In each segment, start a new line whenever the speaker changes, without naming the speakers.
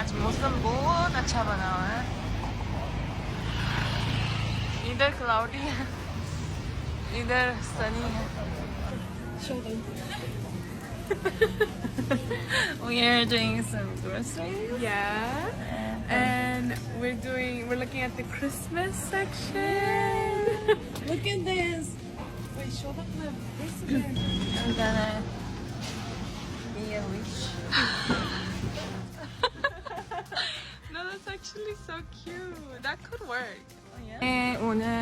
आज मौसम बहुत अच्छा बना हुआ है। इधर क्लाउडी है, इधर सनी है। We are doing some groceries.
Yeah. And we're looking at the Christmas section.
Look at this.
Wait, show them the this again.
I'm gonna be a witch.
No, that's actually so cute. That could work.
오늘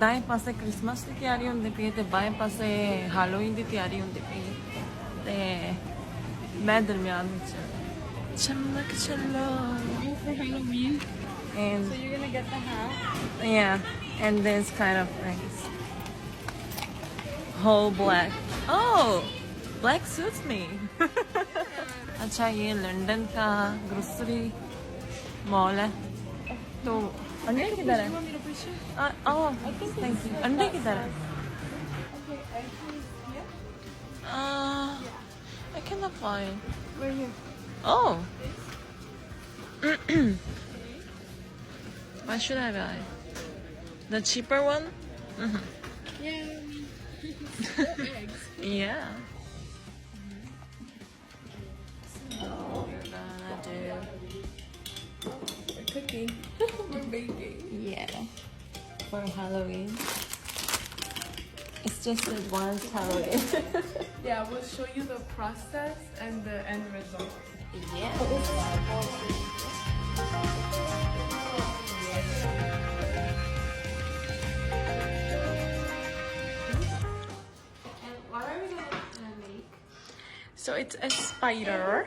दाएं पासे Christmas की तैयारी होंदी पई ते बाएं पासे Halloween की तैयारी होंदी पई ते मैं दरमियान विच चमक चलो
For Halloween.
and
So you're gonna get the hat.
yeah and this kind of things whole black. Oh, black suits me. अच्छा ये लंदन का ग्रोसरी मॉल है तो अंडे किधर है?
You want me to push it?
Oh, thank you. अंडे किधर है?
Okay, I think here.
I cannot find.
Right here.
Oh. What should I buy? The cheaper one?
Yeah, eggs.
Yeah. So we're gonna do.
We're cooking. We're baking.
Yeah. For Halloween. It's just advanced Halloween.
Yeah, we'll show you the process and the end result.
Yeah.
So it's a spider.